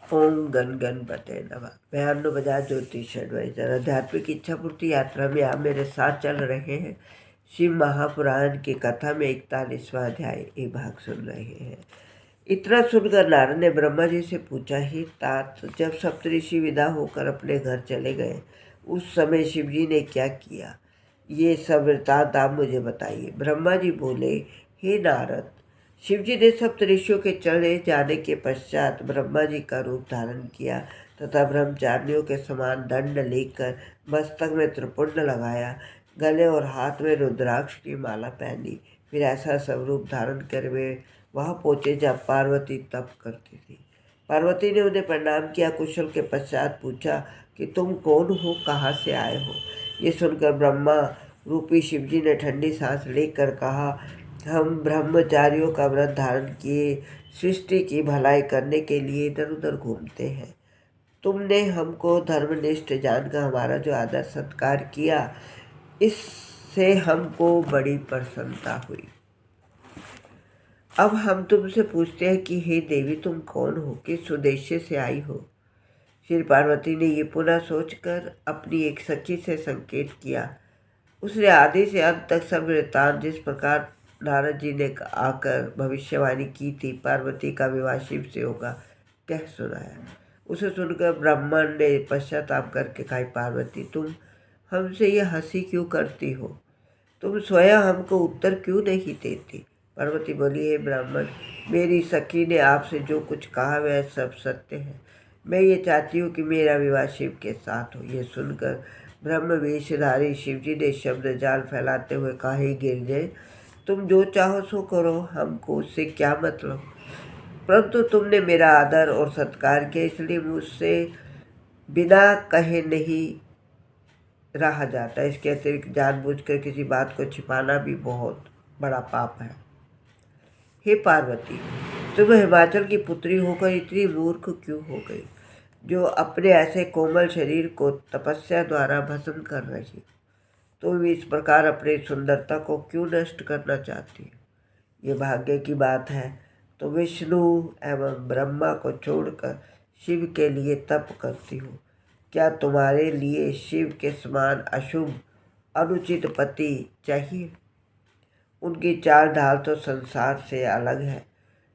ओम गण गणपते नमः। मैं अनु बजाज ज्योतिष एडवाइजर आध्यात्मिक इच्छा पूर्ति यात्रा में आप मेरे साथ चल रहे हैं। शिव महापुराण की कथा में 41वां अध्याय एक भाग सुन रहे हैं। इतना सुनकर नारद ने ब्रह्मा जी से पूछा, ही तात, जब सप्तऋषि विदा होकर अपने घर चले गए उस समय शिव जी ने क्या किया, ये सब वृत्तांत आप मुझे बताइए। ब्रह्मा जी बोले, हे नारद, शिव जी ने सप्तऋषियों के चले जाने के पश्चात ब्रह्मा जी का रूप धारण किया तथा ब्रह्मचारियों के समान दंड लेकर मस्तक में त्रिपुंड लगाया, गले और हाथ में रुद्राक्ष की माला पहनी। फिर ऐसा स्वरूप धारण कर वे वहाँ पहुँचे जहाँ पार्वती तप करती थी। पार्वती ने उन्हें प्रणाम किया। कुशल के पश्चात पूछा कि तुम कौन हो, कहाँ से आए हो। ये सुनकर ब्रह्मा रूपी शिवजी ने ठंडी सांस लेकर कहा, हम ब्रह्मचारियों का व्रत धारण किए सृष्टि की भलाई करने के लिए इधर उधर घूमते हैं। तुमने हमको धर्मनिष्ठ जानकर हमारा जो आदर सत्कार किया, इससे हमको बड़ी प्रसन्नता हुई। अब हम तुमसे पूछते हैं कि हे देवी, तुम कौन हो, किस उद्देश्य से आई हो। श्री पार्वती ने ये पुनः सोचकर अपनी एक सखी से संकेत किया। उसने आदि से अंत तक सब वृत्तांत जिस प्रकार नारद जी ने आकर भविष्यवाणी की थी पार्वती का विवाह शिव से होगा, कह सुनाया। उसे सुनकर ब्राह्मण ने पश्चाताप करके कहा, पार्वती, तुम हमसे यह हंसी क्यों करती हो, तुम स्वयं हमको उत्तर क्यों नहीं देती। पार्वती बोली, हे ब्राह्मण, मेरी सखी ने आपसे जो कुछ कहा वह सब सत्य है। मैं ये चाहती हूँ कि मेरा विवाह शिव के साथ हो। ये सुनकर ब्रह्म वेशधारी शिवजी ने शब्द जाल फैलाते हुए कहा, हे गिरजे, तुम जो चाहो सो करो, हमको उससे क्या मतलब। परंतु तुमने मेरा आदर और सत्कार किया, इसलिए मुझसे बिना कहे नहीं रहा जाता। इसके अतिरिक्त जानबूझकर किसी बात को छिपाना भी बहुत बड़ा पाप है। हे पार्वती, तुम हिमाचल की पुत्री होकर इतनी मूर्ख क्यों हो गई, जो अपने ऐसे कोमल शरीर को तपस्या द्वारा भस्म कर रही। तुम इस प्रकार अपनी सुंदरता को क्यों नष्ट करना चाहती हो। ये भाग्य की बात है, तो विष्णु एवं ब्रह्मा को छोड़कर शिव के लिए तप करती हो। क्या तुम्हारे लिए शिव के समान अशुभ अनुचित पति चाहिए। उनकी चाल ढाल तो संसार से अलग है।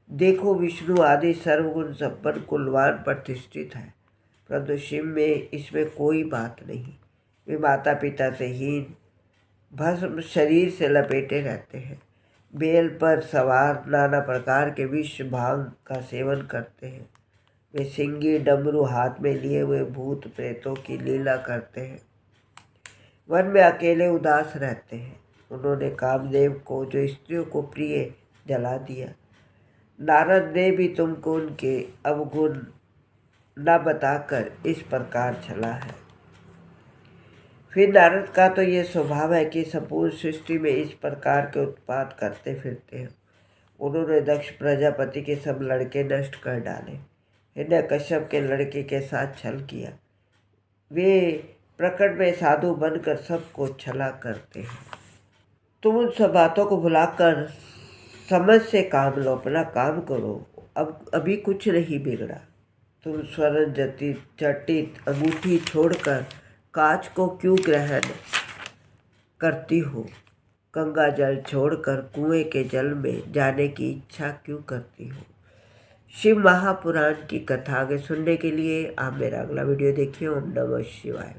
देखो, विष्णु आदि सर्वगुण संपन्न कुलवान प्रतिष्ठित है, परंतु शिव में इसमें कोई बात नहीं। वे माता पिता से हीन भस्म शरीर से लपेटे रहते हैं, बेल पर सवार नाना प्रकार के विष भांग का सेवन करते हैं। वे सिंगी डमरू हाथ में लिए हुए भूत प्रेतों की लीला करते हैं। वन में अकेले उदास रहते हैं। उन्होंने कामदेव को, जो स्त्रियों को प्रिय, जला दिया। नारद ने भी तुमको उनके अवगुण न बताकर इस प्रकार छला है। फिर नारद का तो ये स्वभाव है कि संपूर्ण सृष्टि में इस प्रकार के उत्पात करते फिरते हैं। उन्होंने दक्ष प्रजापति के सब लड़के नष्ट कर डाले, हिरण्यकश्यप के लड़के के साथ छल किया। वे प्रकट में साधु बनकर सबको छला करते हैं। तुम उन सब बातों को भुलाकर समझ से काम लो, अपना काम करो। अब अभी कुछ नहीं बिगड़ा। तुम स्वर्ण जटित अंगूठी छोड़कर कांच को क्यों ग्रहण करती हो। गंगा जल छोड़कर कुएं के जल में जाने की इच्छा क्यों करती हो। शिव महापुराण की कथा आगे सुनने के लिए आप मेरा अगला वीडियो देखिए। ओम नमः शिवाय।